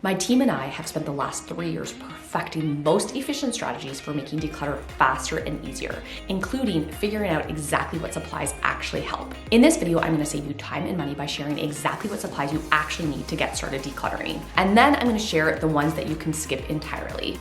My team and I have spent the last 3 years perfecting most efficient strategies for making declutter faster and easier, including figuring out exactly what supplies actually help. In this video, I'm gonna save you time and money by sharing exactly what supplies you actually need to get started decluttering. And then I'm gonna share the ones that you can skip entirely.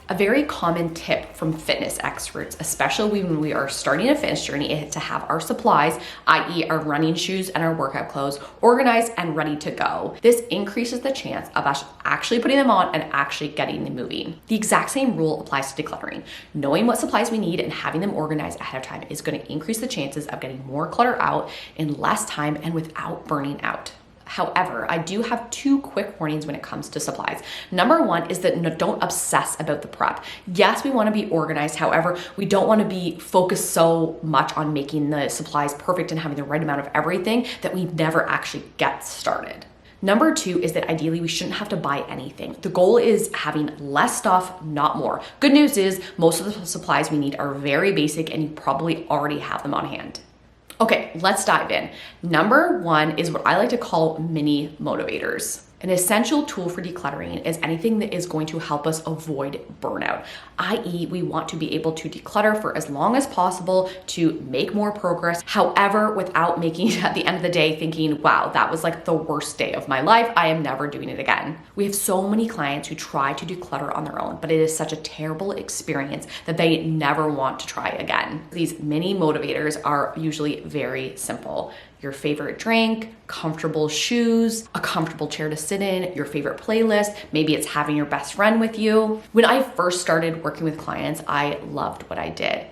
A very common tip from fitness experts, especially when we are starting a fitness journey, is to have our supplies, i.e. our running shoes and our workout clothes, organized and ready to go. This increases the chance of us actually putting them on and actually getting them moving. The exact same rule applies to decluttering. Knowing what supplies we need and having them organized ahead of time is going to increase the chances of getting more clutter out in less time and without burning out. However, I do have 2 quick warnings when it comes to supplies. Number 1 is that don't obsess about the prep. Yes, we want to be organized. However, we don't want to be focused so much on making the supplies perfect and having the right amount of everything that we never actually get started. Number 2 is that ideally we shouldn't have to buy anything. The goal is having less stuff, not more. Good news is most of the supplies we need are very basic and you probably already have them on hand. Okay, let's dive in. Number 1 is what I like to call mini motivators. An essential tool for decluttering is anything that is going to help us avoid burnout, i.e. we want to be able to declutter for as long as possible to make more progress. However, without making at the end of the day thinking, wow, that was like the worst day of my life. I am never doing it again. We have so many clients who try to declutter on their own, but it is such a terrible experience that they never want to try again. These mini motivators are usually very simple. Your favorite drink, comfortable shoes, a comfortable chair to sit in, your favorite playlist, maybe it's having your best friend with you. When I first started working with clients, I loved what I did.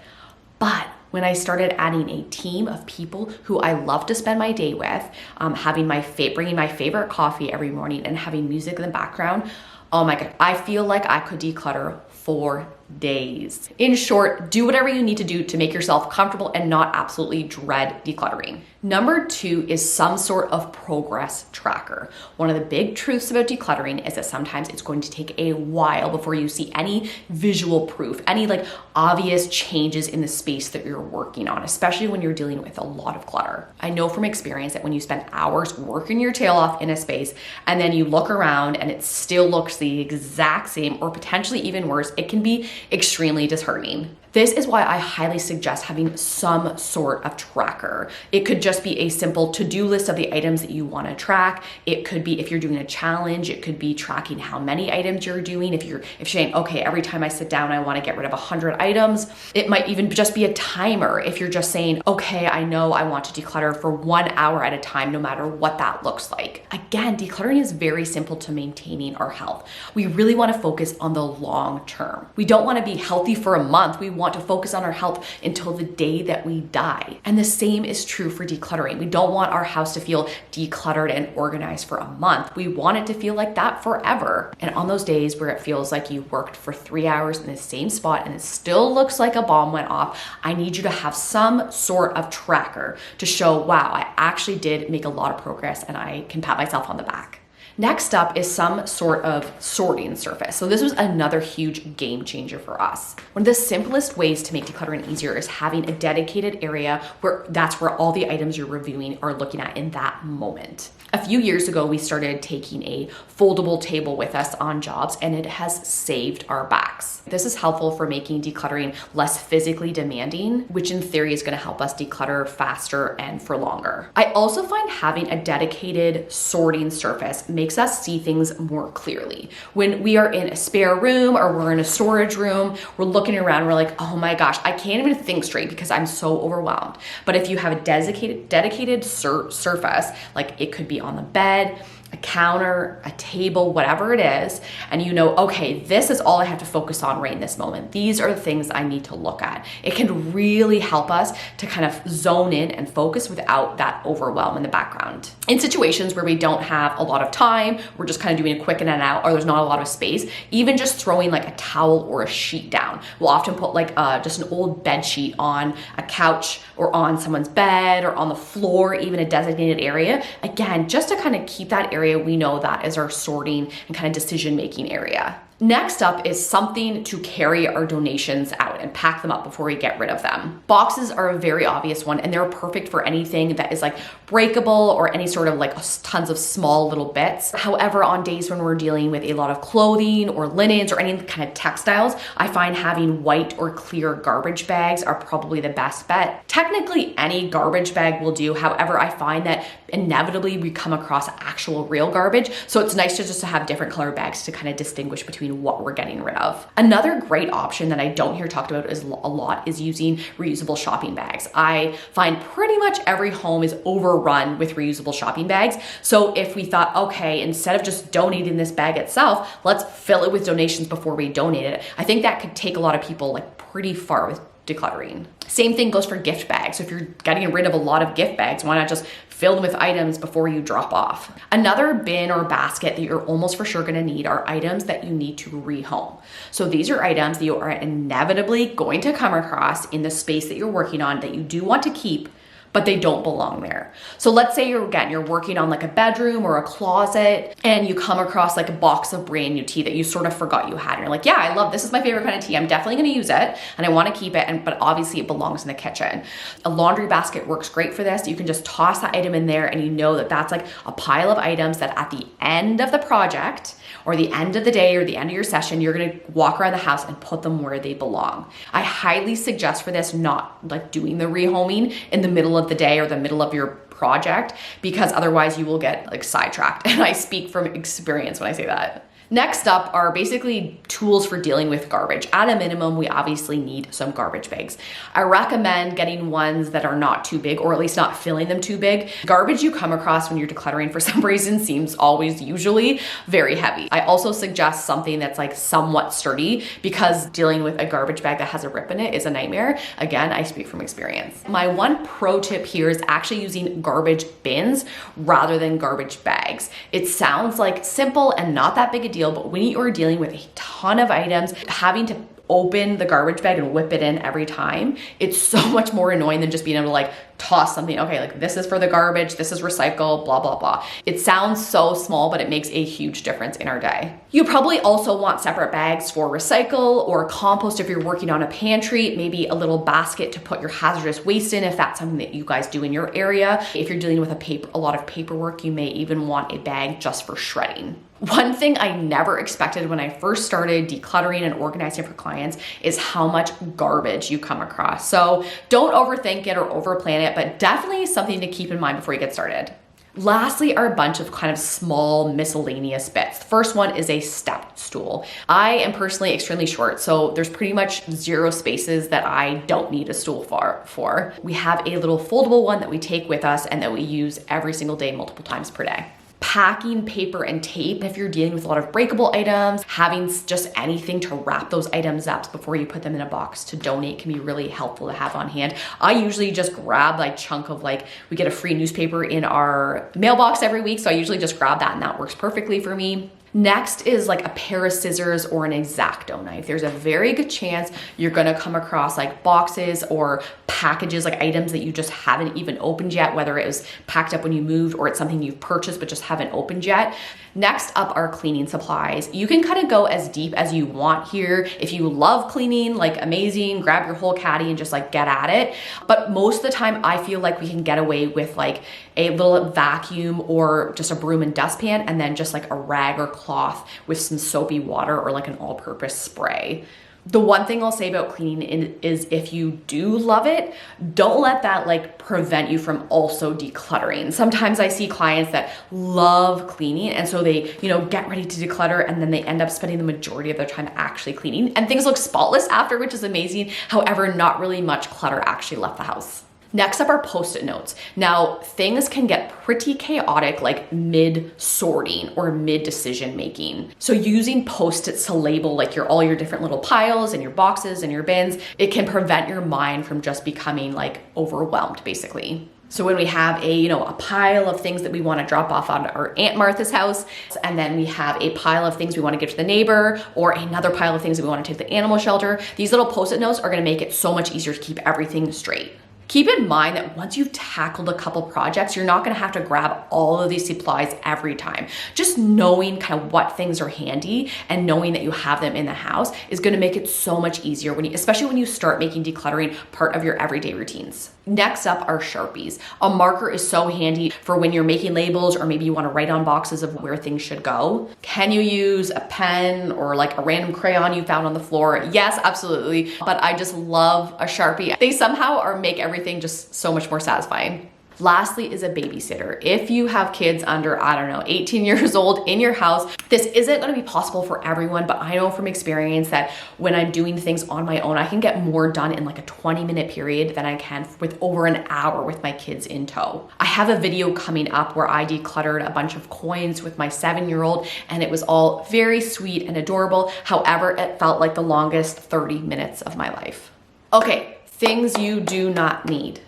But when I started adding a team of people who I love to spend my day with, bringing my favorite coffee every morning and having music in the background, oh my God, I feel like I could declutter for days. In short, do whatever you need to do to make yourself comfortable and not absolutely dread decluttering. Number 2 is some sort of progress tracker. One of the big truths about decluttering is that sometimes it's going to take a while before you see any visual proof, any obvious changes in the space that you're working on, especially when you're dealing with a lot of clutter. I know from experience that when you spend hours working your tail off in a space and then you look around and it still looks the exact same or potentially even worse, it can be extremely disheartening. This is why I highly suggest having some sort of tracker. It could just be a simple to-do list of the items that you want to track. It could be, if you're doing a challenge, it could be tracking how many items you're doing. If you're saying, okay, every time I sit down, I want to get rid of 100 items. It might even just be a timer. If you're just saying, okay, I know I want to declutter for 1 hour at a time, no matter what that looks like. Again, decluttering is very simple to maintaining our health. We really want to focus on the long term. We don't want to be healthy for a month. We want to focus on our health until the day that we die. And the same is true for decluttering. We don't want our house to feel decluttered and organized for a month. We want it to feel like that forever. And on those days where it feels like you worked for 3 hours in the same spot and it still looks like a bomb went off, I need you to have some sort of tracker to show, wow, I actually did make a lot of progress and I can pat myself on the back. Next up is some sort of sorting surface. So this was another huge game changer for us. One of the simplest ways to make decluttering easier is having a dedicated area where all the items you're reviewing are looking at in that moment. A few years ago, we started taking a foldable table with us on jobs and it has saved our backs. This is helpful for making decluttering less physically demanding, which in theory is going to help us declutter faster and for longer. I also find having a dedicated sorting surface makes us see things more clearly. When we are in a spare room or we're in a storage room, we're looking around, we're like, oh my gosh, I can't even think straight because I'm so overwhelmed. But if you have a dedicated surface, like it could be on the bed, a counter, a table, whatever it is, and you know, okay, this is all I have to focus on right in this moment. These are the things I need to look at. It can really help us to kind of zone in and focus without that overwhelm in the background. In situations where we don't have a lot of time, we're just kind of doing a quick in and out, or there's not a lot of space, even just throwing like a towel or a sheet down. We'll often put just an old bed sheet on a couch or on someone's bed or on the floor, even a designated area. Again, just to kind of keep that area, we know that is our sorting and kind of decision-making area. Next up is something to carry our donations out and pack them up before we get rid of them. Boxes are a very obvious one, and they're perfect for anything that is like breakable or any sort of like tons of small little bits. However, on days when we're dealing with a lot of clothing or linens or any kind of textiles, I find having white or clear garbage bags are probably the best bet. Technically, any garbage bag will do. However, I find that inevitably we come across actual real garbage. So it's nice to just have different color bags to kind of distinguish between what we're getting rid of. Another great option that I don't hear talked about a lot is using reusable shopping bags. I find pretty much every home is overrun with reusable shopping bags. So if we thought, okay, instead of just donating this bag itself, let's fill it with donations before we donate it. I think that could take a lot of people like pretty far with decluttering. Same thing goes for gift bags. So if you're getting rid of a lot of gift bags, why not just fill them with items before you drop off? Another bin or basket that you're almost for sure gonna need are items that you need to rehome. So these are items that you are inevitably going to come across in the space that you're working on that you do want to keep, but they don't belong there. So let's say you're working on like a bedroom or a closet and you come across like a box of brand new tea that you sort of forgot you had. And you're like, yeah, I love, this is my favorite kind of tea. I'm definitely gonna use it and I wanna keep it, but obviously it belongs in the kitchen. A laundry basket works great for this. You can just toss that item in there and you know that that's like a pile of items that at the end of the project or the end of the day or the end of your session, you're gonna walk around the house and put them where they belong. I highly suggest for this not like doing the rehoming in the middle of the day or the middle of your project, because otherwise you will get like sidetracked. And I speak from experience when I say that. Next up are basically tools for dealing with garbage. At a minimum, we obviously need some garbage bags. I recommend getting ones that are not too big, or at least not filling them too big. Garbage you come across when you're decluttering for some reason seems usually very heavy. I also suggest something that's like somewhat sturdy, because dealing with a garbage bag that has a rip in it is a nightmare. Again, I speak from experience. My one pro tip here is actually using garbage bins rather than garbage bags. It sounds like simple and not that big a deal, but when you are dealing with a ton of items, having to open the garbage bag and whip it in every time, it's so much more annoying than just being able to like toss something. Okay, like this is for the garbage, this is recycle, blah, blah, blah. It sounds so small, but it makes a huge difference in our day. You probably also want separate bags for recycle or compost if you're working on a pantry, maybe a little basket to put your hazardous waste in if that's something that you guys do in your area. If you're dealing with a lot of paperwork, you may even want a bag just for shredding. One thing I never expected when I first started decluttering and organizing for clients is how much garbage you come across. So don't overthink it or overplan it, but definitely something to keep in mind before you get started. Lastly are a bunch of kind of small miscellaneous bits. The first one is a step stool. I am personally extremely short, so there's pretty much zero spaces that I don't need a stool for. We have a little foldable one that we take with us and that we use every single day, multiple times per day. Packing paper and tape, if you're dealing with a lot of breakable items, having just anything to wrap those items up before you put them in a box to donate can be really helpful to have on hand. I usually just grab like chunk of we get a free newspaper in our mailbox every week, so I usually just grab that and that works perfectly for me. Next is like a pair of scissors or an X-Acto knife. There's a very good chance you're gonna come across like boxes or packages, like items that you just haven't even opened yet, whether it was packed up when you moved or it's something you've purchased but just haven't opened yet. Next up are cleaning supplies. You can kind of go as deep as you want here. If you love cleaning, like amazing, grab your whole caddy and just like get at it. But most of the time I feel like we can get away with like a little vacuum or just a broom and dustpan, and then just like a rag or cloth with some soapy water or like an all-purpose spray. The one thing I'll say about cleaning is if you do love it, don't let that like prevent you from also decluttering. Sometimes I see clients that love cleaning and so they, get ready to declutter and then they end up spending the majority of their time actually cleaning and things look spotless after, which is amazing. However, not really much clutter actually left the house. Next up are Postit Notes. Now, things can get pretty chaotic like mid-sorting or mid-decision making. So using Post-its to label like all your different little piles and your boxes and your bins, it can prevent your mind from just becoming like overwhelmed, basically. So when we have a pile of things that we want to drop off on our Aunt Martha's house, and then we have a pile of things we want to give to the neighbor, or another pile of things that we want to take to the animal shelter, these little Post-it notes are going to make it so much easier to keep everything straight. Keep in mind that once you've tackled a couple projects, you're not gonna have to grab all of these supplies every time. Just knowing kind of what things are handy and knowing that you have them in the house is gonna make it so much easier especially when you start making decluttering part of your everyday routines. Next up are Sharpies. A marker is so handy for when you're making labels or maybe you wanna write on boxes of where things should go. Can you use a pen or like a random crayon you found on the floor? Yes, absolutely. But I just love a Sharpie. They somehow make everything just so much more satisfying. Lastly is a babysitter. If you have kids under, I don't know, 18 years old in your house, this isn't gonna be possible for everyone, but I know from experience that when I'm doing things on my own, I can get more done in like a 20-minute period than I can with over an hour with my kids in tow. I have a video coming up where I decluttered a bunch of coins with my 7-year-old, and it was all very sweet and adorable. However, it felt like the longest 30 minutes of my life. Okay, things you do not need.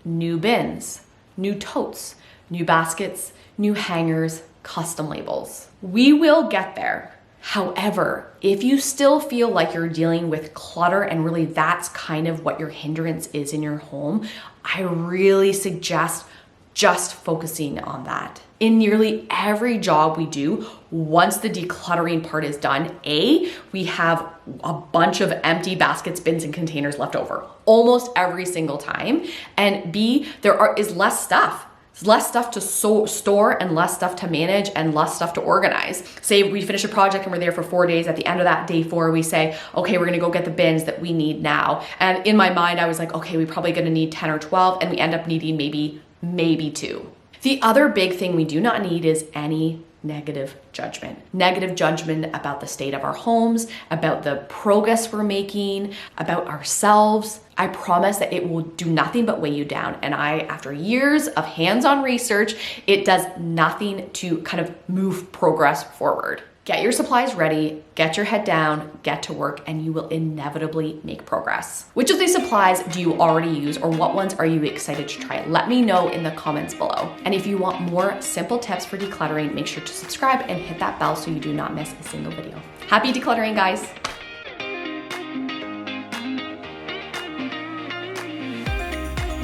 New bins, new totes, new baskets, new hangers, custom labels. We will get there. However, if you still feel like you're dealing with clutter and really that's kind of what your hindrance is in your home, I really suggest just focusing on that. In nearly every job we do, once the decluttering part is done, A, we have a bunch of empty baskets, bins, and containers left over almost every single time. And B, is less stuff. There's less stuff to store and less stuff to manage and less stuff to organize. Say we finish a project and we're there for 4 days. At the end of that day 4, we say, okay, we're gonna go get the bins that we need now. And in my mind, I was like, okay, we're probably gonna need 10 or 12, and we end up needing maybe 2. The other big thing we do not need is any negative judgment. Negative judgment about the state of our homes, about the progress we're making, about ourselves. I promise that it will do nothing but weigh you down. And after years of hands-on research, it does nothing to kind of move progress forward. Get your supplies ready, get your head down, get to work, and you will inevitably make progress. Which of these supplies do you already use, or what ones are you excited to try? Let me know in the comments below. And if you want more simple tips for decluttering, make sure to subscribe and hit that bell so you do not miss a single video. Happy decluttering, guys.